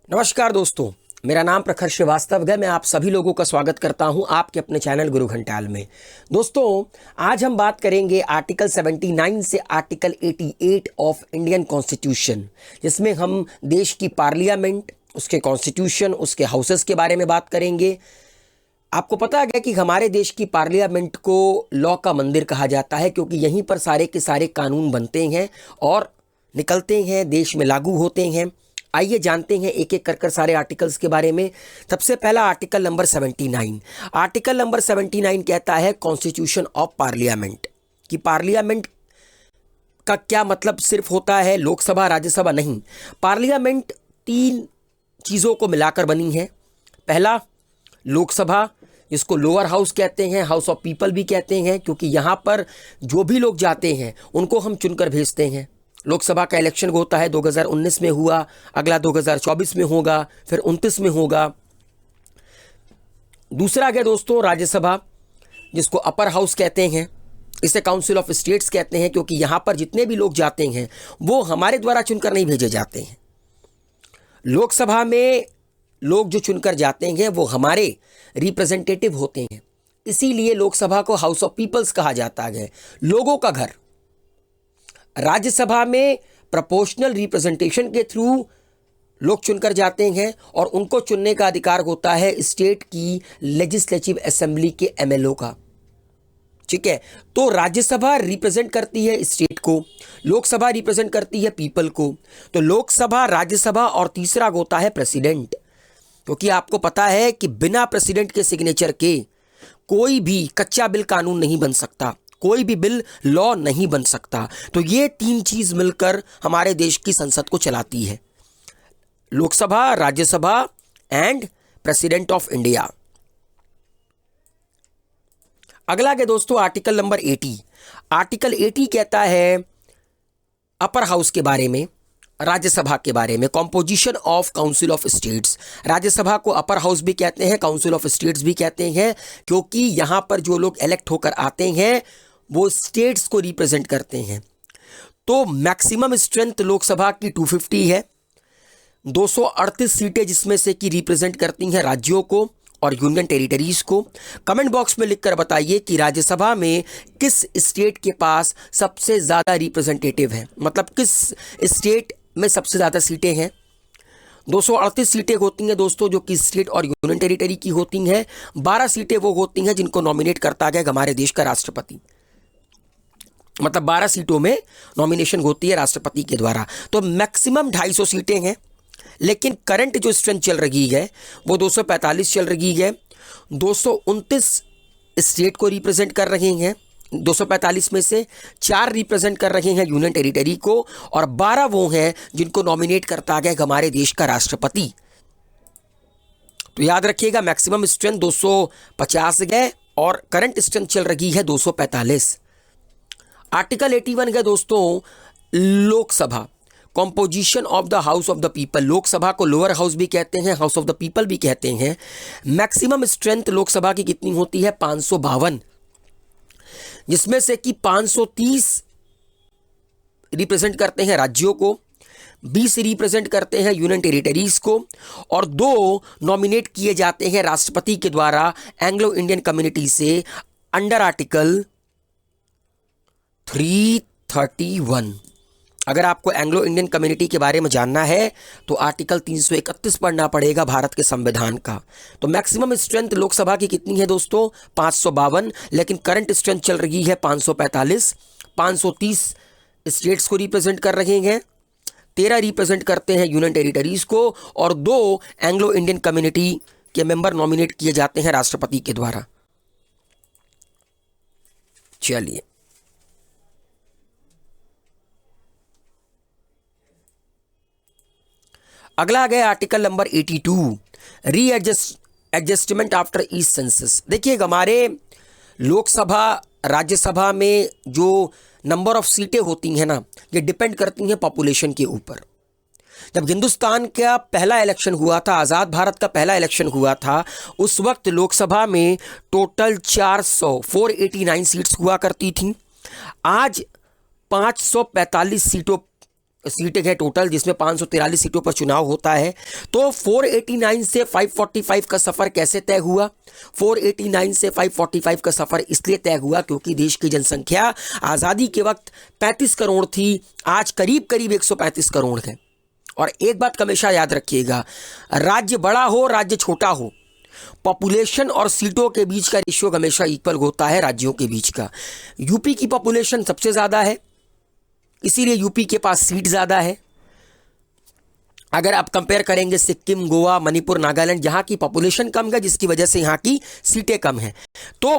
नमस्कार दोस्तों, मेरा नाम प्रखर श्रीवास्तव है। मैं आप सभी लोगों का स्वागत करता हूं आपके अपने चैनल गुरु घंटाल में। दोस्तों, आज हम बात करेंगे आर्टिकल 79 से आर्टिकल 88 ऑफ इंडियन कॉन्स्टिट्यूशन, जिसमें हम देश की पार्लियामेंट, उसके कॉन्स्टिट्यूशन, उसके हाउसेस के बारे में बात करेंगे। आपको पता है कि हमारे देश की पार्लियामेंट को लॉ का मंदिर कहा जाता है, क्योंकि यहीं पर सारे के सारे कानून बनते हैं और निकलते हैं, देश में लागू होते हैं। आइए जानते हैं एक एक कर सारे आर्टिकल्स के बारे में। सबसे पहला आर्टिकल नंबर 79। आर्टिकल नंबर 79 कहता है कॉन्स्टिट्यूशन ऑफ पार्लियामेंट, कि पार्लियामेंट का क्या मतलब सिर्फ होता है लोकसभा राज्यसभा? नहीं, पार्लियामेंट तीन चीज़ों को मिलाकर बनी है। पहला, लोकसभा, जिसको लोअर हाउस कहते हैं, हाउस ऑफ पीपल भी कहते हैं, क्योंकि यहाँ पर जो भी लोग जाते हैं उनको हम चुनकर भेजते हैं। लोकसभा का इलेक्शन होता है, 2019 में हुआ, अगला 2024 में होगा, फिर 29 में होगा। दूसरा गया दोस्तों राज्यसभा, जिसको अपर हाउस कहते हैं, इसे काउंसिल ऑफ स्टेट्स कहते हैं, क्योंकि यहाँ पर जितने भी लोग जाते हैं वो हमारे द्वारा चुनकर नहीं भेजे जाते हैं। लोकसभा में लोग जो चुनकर जाते हैं वो हमारे रिप्रेजेंटेटिव होते हैं, इसीलिए लोकसभा को हाउस ऑफ पीपल्स कहा जाता है, लोगों का घर। राज्यसभा में प्रोपोर्शनल रिप्रेजेंटेशन के थ्रू लोग चुनकर जाते हैं और उनको चुनने का अधिकार होता है स्टेट की लेजिस्लेटिव असेंबली के एमएलओ का। ठीक है, तो राज्यसभा रिप्रेजेंट करती है स्टेट को, लोकसभा रिप्रेजेंट करती है पीपल को। तो लोकसभा, राज्यसभा और तीसरा होता है प्रेसिडेंट, क्योंकि आपको पता है कि बिना प्रेसिडेंट के सिग्नेचर के कोई भी कच्चा बिल कानून नहीं बन सकता, कोई भी बिल लॉ नहीं बन सकता। तो ये तीन चीज मिलकर हमारे देश की संसद को चलाती है, Lok Sabha, Rajya Sabha and president of India. अगला के दोस्तों आर्टिकल नंबर 80। आर्टिकल 80 कहता है अपर हाउस के बारे में, राज्यसभा के बारे में, composition of council of states. Rajya Sabha को अपर हाउस भी कहते हैं, काउंसिल ऑफ स्टेट्स भी कहते हैं, क्योंकि यहां पर जो लोग इलेक्ट होकर आते हैं वो स्टेट्स को रिप्रेजेंट करते हैं। तो मैक्सिमम स्ट्रेंथ लोकसभा की 250 है, 238 सीटें जिसमें से कि रिप्रेजेंट करती हैं राज्यों को और यूनियन टेरिटरीज को। कमेंट बॉक्स में लिखकर बताइए कि राज्यसभा में किस स्टेट के पास सबसे ज़्यादा रिप्रेजेंटेटिव है, मतलब किस स्टेट में सबसे ज़्यादा सीटें हैं। 238 सीटें होती हैं दोस्तों जो कि स्टेट और यूनियन टेरिटरी की होती हैं। 12 सीटें वो होती हैं जिनको नॉमिनेट करता है हमारे देश का राष्ट्रपति, मतलब 12 सीटों में नॉमिनेशन होती है राष्ट्रपति के द्वारा। तो मैक्सिमम 250 सीटें हैं, लेकिन करंट जो स्ट्रेंथ चल रही है वो 245 चल रही है। 229 स्टेट को रिप्रेजेंट कर रहे हैं, 245 में से 4 रिप्रेजेंट कर रहे हैं यूनियन टेरिटरी को, और 12 वो हैं जिनको नॉमिनेट करता है हमारे देश का राष्ट्रपति। तो याद रखिएगा, मैक्सिमम स्ट्रेंथ 250 है और करंट स्ट्रेंथ चल रही है 245। आर्टिकल 81 है दोस्तों Lok Sabha, composition of the house of the people. Lok Sabha को लोअर हाउस भी कहते हैं, हाउस ऑफ द पीपल भी कहते हैं। मैक्सिमम स्ट्रेंथ लोकसभा की कितनी होती है? 552, जिसमें से कि 530 रिप्रेजेंट करते हैं राज्यों को, 20 रिप्रेजेंट करते हैं यूनियन टेरिटरीज को, और 2 नॉमिनेट किए जाते हैं राष्ट्रपति के द्वारा एंग्लो इंडियन कम्युनिटी से अंडर आर्टिकल 331। अगर आपको एंग्लो इंडियन कम्युनिटी के बारे में जानना है तो आर्टिकल 331 पढ़ना पड़ेगा भारत के संविधान का। तो मैक्सिमम स्ट्रेंथ लोकसभा की कितनी है दोस्तों? 552, लेकिन करंट स्ट्रेंथ चल रही है 545। 530 स्टेट्स को रिप्रेजेंट कर रहे हैं, 13 रिप्रेजेंट करते हैं यूनियन टेरिटरीज को, और 2 एंग्लो इंडियन कम्युनिटी के मेंबर नॉमिनेट किए जाते हैं राष्ट्रपति के द्वारा। चलिए, अगला आ गया आर्टिकल नंबर 82, री एडजस्टमेंट आफ्टर ईच सेंसस। देखिए, हमारे लोकसभा, राज्यसभा में जो नंबर ऑफ सीटें होती हैं ना, ये डिपेंड करती हैं पॉपुलेशन के ऊपर। जब हिंदुस्तान का पहला इलेक्शन हुआ था, आज़ाद भारत का पहला इलेक्शन हुआ था, उस वक्त लोकसभा में टोटल 489 सीट्स हुआ करती थी। आज 545 सीटों सीटें हैं टोटल, जिसमें 543 सीटों पर चुनाव होता है। तो 489 से 545 का सफ़र कैसे तय हुआ? 489 से 545 का सफ़र इसलिए तय हुआ क्योंकि देश की जनसंख्या आज़ादी के वक्त 35 करोड़ थी, आज करीब करीब 135 करोड़ है। और एक बात हमेशा याद रखिएगा, राज्य बड़ा हो राज्य छोटा हो, पॉपुलेशन और सीटों के बीच का रेशियो हमेशा इक्वल होता है राज्यों के बीच का। यूपी की पॉपुलेशन सबसे ज़्यादा है, इसीलिए यूपी के पास सीट ज़्यादा है। अगर आप कंपेयर करेंगे सिक्किम, गोवा, मणिपुर, नागालैंड, यहाँ की पॉपुलेशन कम है जिसकी वजह से यहाँ की सीटें कम हैं। तो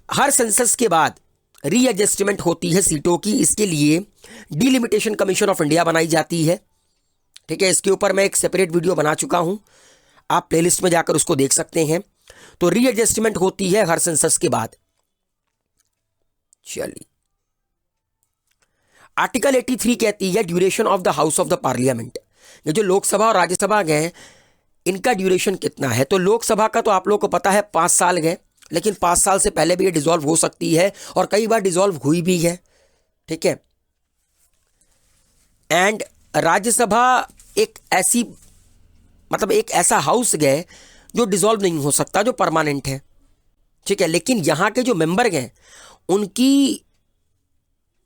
हर सेंसस के बाद रीएडजस्टमेंट होती है सीटों की, इसके लिए डिलिमिटेशन कमीशन ऑफ इंडिया बनाई जाती है। ठीक है, इसके ऊपर मैं एक सेपरेट वीडियो बना चुका हूँ, आप प्लेलिस्ट में जाकर उसको देख सकते हैं। तो रीएडजस्टमेंट होती है हर सेंसस के बाद। चलिए, आर्टिकल 83 कहती है duration of the house of the parliament. ये जो लोकसभा और राज्यसभा गए, इनका ड्यूरेशन कितना है? तो लोकसभा का तो आप लोगों को पता है 5 साल गए, लेकिन 5 साल से पहले भी ये डिसॉल्व हो सकती है और कई बार डिसॉल्व हुई भी है। ठीक है, एंड राज्यसभा एक ऐसी एक ऐसा हाउस गए जो डिसॉल्व नहीं हो सकता, जो परमानेंट है। ठीक है, लेकिन यहाँ के जो मेंबर हैं उनकी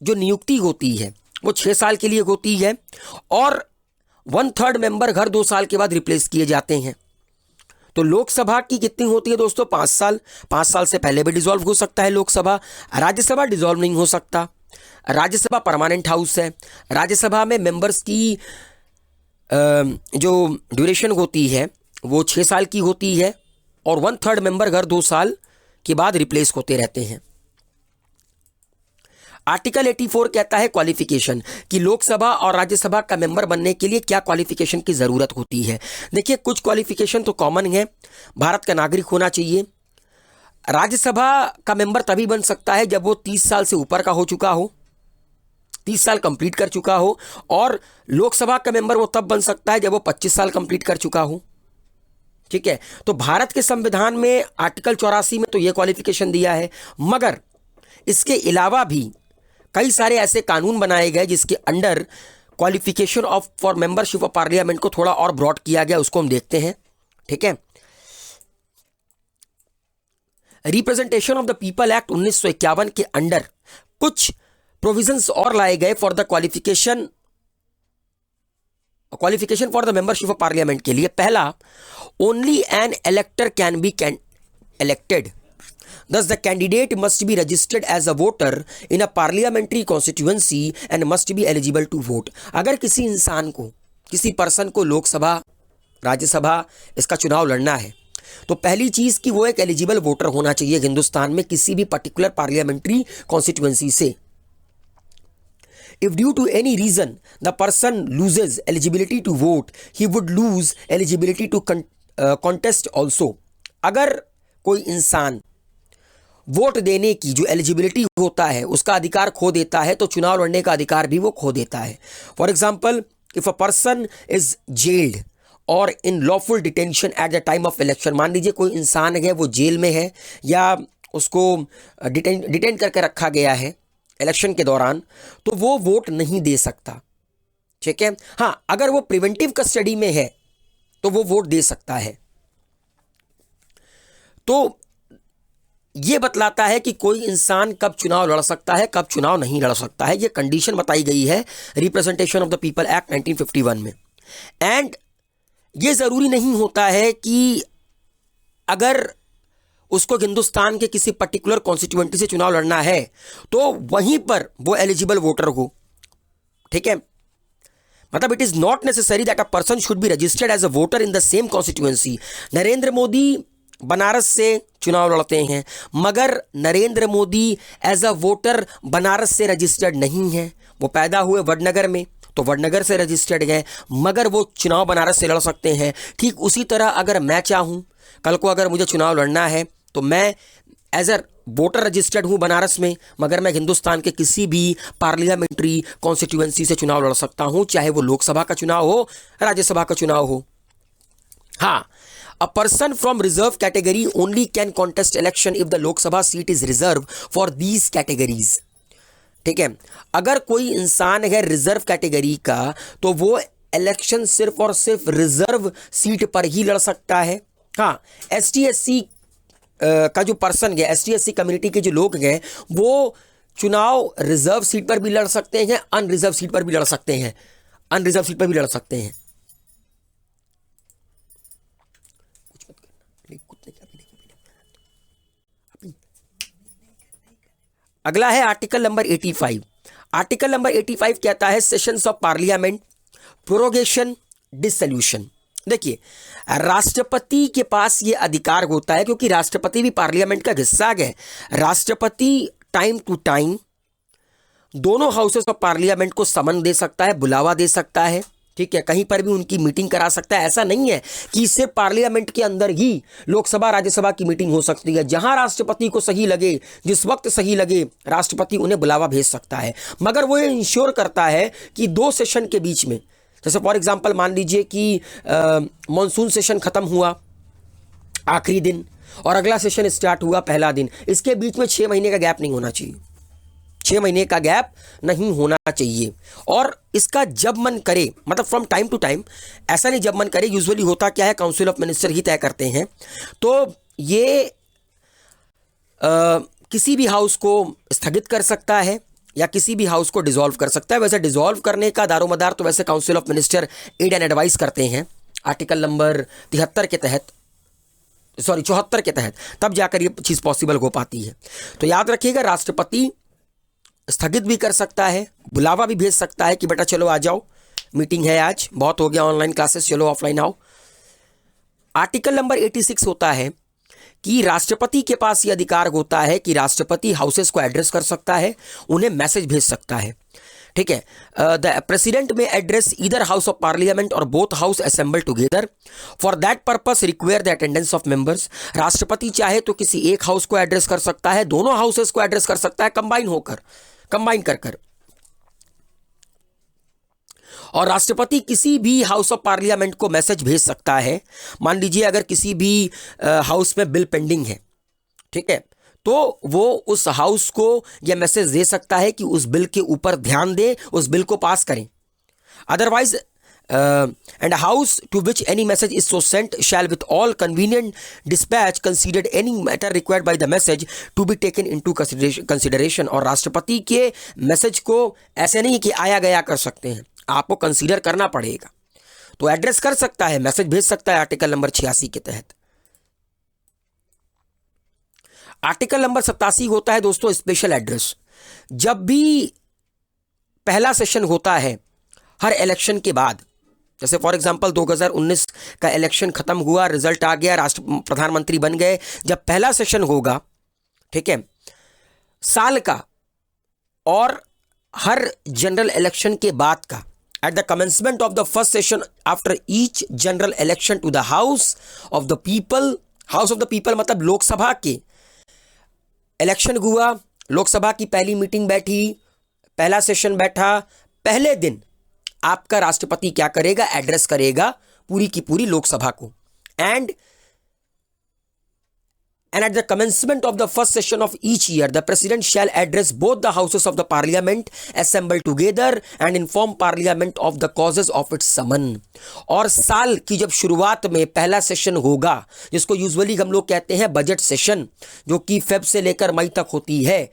जो नियुक्ति होती है वो 6 साल के लिए होती है और 1/3 मेंबर हर 2 साल के बाद रिप्लेस किए जाते हैं। तो लोकसभा की कितनी होती है दोस्तों? 5 साल। 5 साल से पहले भी डिसॉल्व हो सकता है लोकसभा। राज्यसभा डिसॉल्व नहीं हो सकता, राज्यसभा परमानेंट हाउस है। राज्यसभा में मेंबर्स की जो ड्यूरेशन होती है वो 6 साल की होती है और 1/3 मेंबर हर 2 साल के बाद रिप्लेस होते रहते हैं। आर्टिकल 84 कहता है क्वालिफिकेशन, कि लोकसभा और राज्यसभा का मेंबर बनने के लिए क्या क्वालिफिकेशन की ज़रूरत होती है। देखिए, कुछ क्वालिफिकेशन तो कॉमन है, भारत का नागरिक होना चाहिए। राज्यसभा का मेंबर तभी बन सकता है जब वो 30 साल से ऊपर का हो चुका हो, 30 साल कंप्लीट कर चुका हो। और लोकसभा का मेंबर वो तब बन सकता है जब वो 25 साल कंप्लीट कर चुका हो। ठीक है, तो भारत के संविधान में आर्टिकल 84 में तो ये क्वालिफिकेशन दिया है, मगर इसके अलावा भी कई सारे ऐसे कानून बनाए गए जिसके under qualification of for membership of parliament को थोड़ा और ब्रॉड किया गया, उसको हम देखते हैं। ठीक है, representation of the people act 1951 के अंडर कुछ प्रोविजंस और लाए गए for the qualification for the membership of parliament के लिए। पहला, only an इलेक्टर can be elected. Thus, the candidate must be registered as a voter in a parliamentary constituency and must be eligible to vote. अगर किसी इंसान को, किसी person को लोकसभा, राज्यसभा इसका चुनाव लड़ना है तो पहली चीज़ कि वो एक एलिजिबल वोटर होना चाहिए हिंदुस्तान में किसी भी पर्टिकुलर पार्लियामेंट्री कॉन्स्टिट्यूएंसी से। If due to any reason the person loses eligibility to vote, he would lose eligibility to contest also. अगर कोई इंसान वोट देने की जो एलिजिबिलिटी होता है उसका अधिकार खो देता है तो चुनाव लड़ने का अधिकार भी वो खो देता है। For example, if a person is jailed और in lawful detention at the time of election, मान लीजिए कोई इंसान है वो जेल में है या उसको डिटेन करके रखा गया है इलेक्शन के दौरान, तो वो वोट नहीं दे सकता। ठीक है, हाँ, अगर वो प्रिवेंटिव कस्टडी में है तो वो वोट दे सकता है। तो ये बतलाता है कि कोई इंसान कब चुनाव लड़ सकता है, कब चुनाव नहीं लड़ सकता है। ये कंडीशन बताई गई है representation of the people act 1951 में। एंड ये ज़रूरी नहीं होता है कि अगर उसको हिंदुस्तान के किसी पर्टिकुलर कॉन्स्टिट्यूएंसी से चुनाव लड़ना है तो वहीं पर वो एलिजिबल वोटर हो। ठीक है, मतलब it is not necessary that a person should be registered as a voter in the same constituency. Narendra Modi Banaras से चुनाव लड़ते हैं मगर Narendra Modi as a voter Banaras से रजिस्टर्ड नहीं है। वो पैदा हुए वडनगर में तो वडनगर से रजिस्टर्ड गए मगर वो चुनाव बनारस से लड़ सकते हैं। ठीक उसी तरह अगर मैं चाहूँ, कल को अगर मुझे चुनाव लड़ना है तो मैं एज अ वोटर रजिस्टर्ड हूँ बनारस में मगर मैं हिंदुस्तान के किसी भी पार्लियामेंट्री कॉन्स्टिट्यूएंसी से चुनाव लड़ सकता हूँ, चाहे वो लोकसभा का चुनाव हो, राज्यसभा का चुनाव हो। हाँ, a person from reserve category only can contest election if the Lok Sabha seat is reserved for these categories. ठीक है। अगर कोई इंसान है रिजर्व कैटेगरी का तो वो इलेक्शन सिर्फ और सिर्फ रिजर्व सीट पर ही लड़ सकता है। हाँ, एसटी एससी का जो पर्सन है, एसटी एससी कम्युनिटी के जो लोग हैं, वो चुनाव रिजर्व सीट पर भी लड़ सकते हैं, अनरिजर्व सीट पर भी लड़ सकते हैं, अनरिजर्व सीट पर भी लड़ सकते हैं। अगला है आर्टिकल नंबर 85। आर्टिकल नंबर 85 कहता है sessions of parliament, prorogation, dissolution. देखिए, राष्ट्रपति के पास ये अधिकार होता है, क्योंकि राष्ट्रपति भी पार्लियामेंट का हिस्सा है। राष्ट्रपति टाइम टू टाइम दोनों हाउसेस ऑफ पार्लियामेंट को समन दे सकता है, बुलावा दे सकता है, ठीक है, कहीं पर भी उनकी मीटिंग करा सकता है। ऐसा नहीं है कि सिर्फ पार्लियामेंट के अंदर ही लोकसभा राज्यसभा की मीटिंग हो सकती है। जहां राष्ट्रपति को सही लगे, जिस वक्त सही लगे, राष्ट्रपति उन्हें बुलावा भेज सकता है, मगर वो ये इंश्योर करता है कि 2 सेशन के बीच में, जैसे फॉर एग्जांपल मान लीजिए कि मॉनसून सेशन खत्म हुआ आखिरी दिन और अगला सेशन स्टार्ट हुआ पहला दिन, इसके बीच में 6 महीने का गैप नहीं होना चाहिए, 6 महीने का गैप नहीं होना चाहिए। और इसका जब मन करे, मतलब फ्रॉम टाइम टू टाइम, ऐसा नहीं जब मन करे। यूजुअली होता क्या है, काउंसिल ऑफ मिनिस्टर ही तय करते हैं, तो ये किसी भी हाउस को स्थगित कर सकता है या किसी भी हाउस को डिसॉल्व कर सकता है। वैसे डिसॉल्व करने का दारोमदार तो वैसे council of minister aid and advise करते हैं आर्टिकल नंबर 73 के तहत, सॉरी 74 के तहत, तब जाकर ये चीज़ पॉसिबल हो पाती है। तो याद रखिएगा, राष्ट्रपति स्थगित भी कर सकता है, बुलावा भी भेज सकता है कि बेटा चलो आ जाओ, मीटिंग है आज, बहुत हो गया ऑनलाइन क्लासेस, चलो ऑफलाइन आओ। आर्टिकल नंबर 86 होता है कि राष्ट्रपति के पास यह अधिकार होता है कि राष्ट्रपति हाउसेस को एड्रेस कर सकता है, उन्हें मैसेज भेज सकता है, ठीक है। The president may address either house of parliament or both house assemble together for that purpose require the attendance of members. राष्ट्रपति चाहे तो किसी एक हाउस को एड्रेस कर सकता है, दोनों हाउसेस को एड्रेस कर सकता है, कंबाइन कर और राष्ट्रपति किसी भी हाउस ऑफ पार्लियामेंट को मैसेज भेज सकता है। मान लीजिए अगर किसी भी हाउस में बिल पेंडिंग है, ठीक है, तो वो उस हाउस को यह मैसेज दे सकता है कि उस बिल के ऊपर ध्यान दें, उस बिल को पास करें। Otherwise and a house to which any message is so sent shall with all convenient dispatch considered any matter required by the message to be taken into consideration। और राष्ट्रपति के मैसेज को ऐसे नहीं कि आया गया कर सकते हैं, आपको कंसीडर करना पड़ेगा। तो एड्रेस कर सकता है, मैसेज भेज सकता है आर्टिकल नंबर 86 के तहत। आर्टिकल नंबर 87 होता है दोस्तों स्पेशल एड्रेस। जब भी पहला सेशन होता है हर इलेक्शन के बाद, जैसे फॉर एग्जांपल 2019 का इलेक्शन खत्म हुआ, रिजल्ट आ गया, प्रधानमंत्री बन गए, जब पहला सेशन होगा, ठीक है, साल का और हर जनरल इलेक्शन के बाद का, at the commencement of the first session after each general election to the house of the people. House of the people मतलब लोकसभा के इलेक्शन हुआ, लोकसभा की पहली मीटिंग बैठी, पहला सेशन बैठा, पहले दिन आपका राष्ट्रपति क्या करेगा, एड्रेस करेगा पूरी की पूरी लोकसभा को। And at the commencement of the first session of each year the president shall address both the houses of the parliament assemble together and inform parliament of the causes of its summon. और साल की जब शुरुआत में पहला session होगा, जिसको usually हम लोग कहते हैं बजट सेशन, जो कि फेब से लेकर मई तक होती है,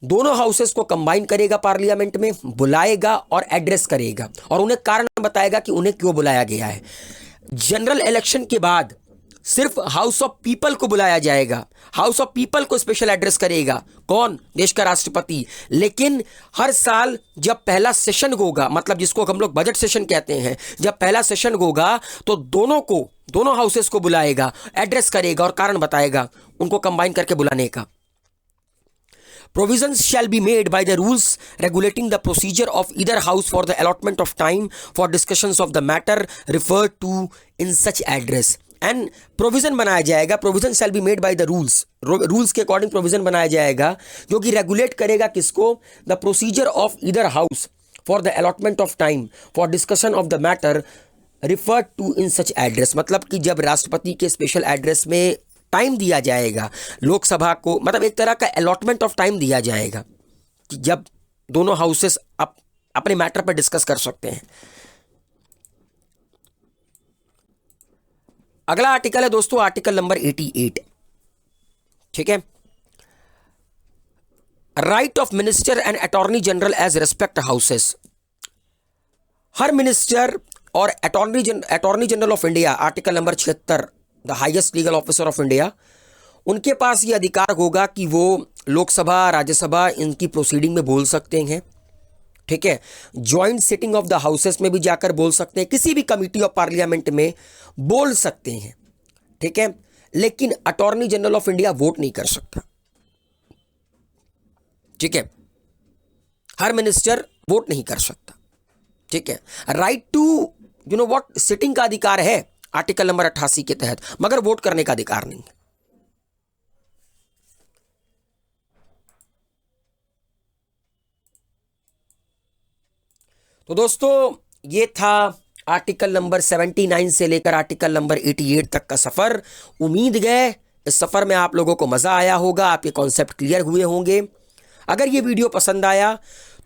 दोनों हाउसेस को कंबाइन करेगा, पार्लियामेंट में बुलाएगा और एड्रेस करेगा और उन्हें कारण बताएगा कि उन्हें क्यों बुलाया गया है। जनरल इलेक्शन के बाद सिर्फ हाउस ऑफ पीपल को बुलाया जाएगा, हाउस ऑफ पीपल को स्पेशल एड्रेस करेगा कौन, देश का राष्ट्रपति। लेकिन हर साल जब पहला सेशन होगा, मतलब जिसको हम लोग बजट सेशन कहते हैं, जब पहला सेशन होगा तो दोनों हाउसेस को बुलाएगा, एड्रेस करेगा और कारण बताएगा उनको कंबाइन करके बुलाने का। Provisions shall be made by the rules regulating the procedure of either house for the allotment of time for discussions of the matter referred to in such address। And provision बनाया जाएगा, provision shall be made by the rules के according provision बनाया जाएगा जो कि regulate करेगा किसको, the procedure of either house for the allotment of time for discussion of the matter referred to in such address। मतलब कि जब राष्ट्रपति के स्पेशल एड्रेस में टाइम दिया जाएगा लोकसभा को, मतलब एक तरह का अलॉटमेंट ऑफ टाइम दिया जाएगा कि जब दोनों हाउसेस अपने मैटर पर डिस्कस कर सकते हैं। अगला आर्टिकल है दोस्तों आर्टिकल नंबर 88। ठीक है, right of minister and attorney general as respect houses. हर मिनिस्टर और attorney general of India, article number 76, the highest legal officer of India, उनके पास ये अधिकार होगा कि वो लोकसभा, राज्यसभा इनकी प्रोसीडिंग में बोल सकते हैं। ठीक है, joint sitting of the houses में भी जाकर बोल सकते हैं, किसी भी कमिटी ऑफ पार्लियामेंट में बोल सकते हैं। ठीक है, लेकिन attorney general of India vote नहीं कर सकता। ठीक है, हर मिनिस्टर वोट नहीं कर सकता। ठीक है, राइट टू व्हाट सिटिंग का अधिकार है आर्टिकल नंबर 88 के तहत, मगर वोट करने का अधिकार नहीं है। तो दोस्तों ये था आर्टिकल नंबर 79 से लेकर आर्टिकल नंबर 88 तक का सफर। उम्मीद है इस सफर में आप लोगों को मजा आया होगा, आपके कॉन्सेप्ट क्लियर हुए होंगे। अगर ये वीडियो पसंद आया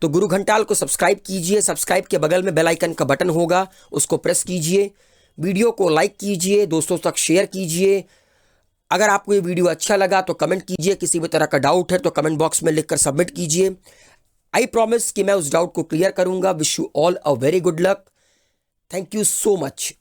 तो गुरु घंटाल को सब्सक्राइब कीजिए। सब्सक्राइब के बगल में बेल आइकन का बटन होगा, उसको प्रेस कीजिए। वीडियो को लाइक कीजिए, दोस्तों तक शेयर कीजिए। अगर आपको ये वीडियो अच्छा लगा तो कमेंट कीजिए। किसी भी तरह का डाउट है तो कमेंट बॉक्स में लिखकर सबमिट कीजिए। आई प्रॉमिस कि मैं उस डाउट को क्लियर करूंगा। Wish you all a very good luck. Thank you so much.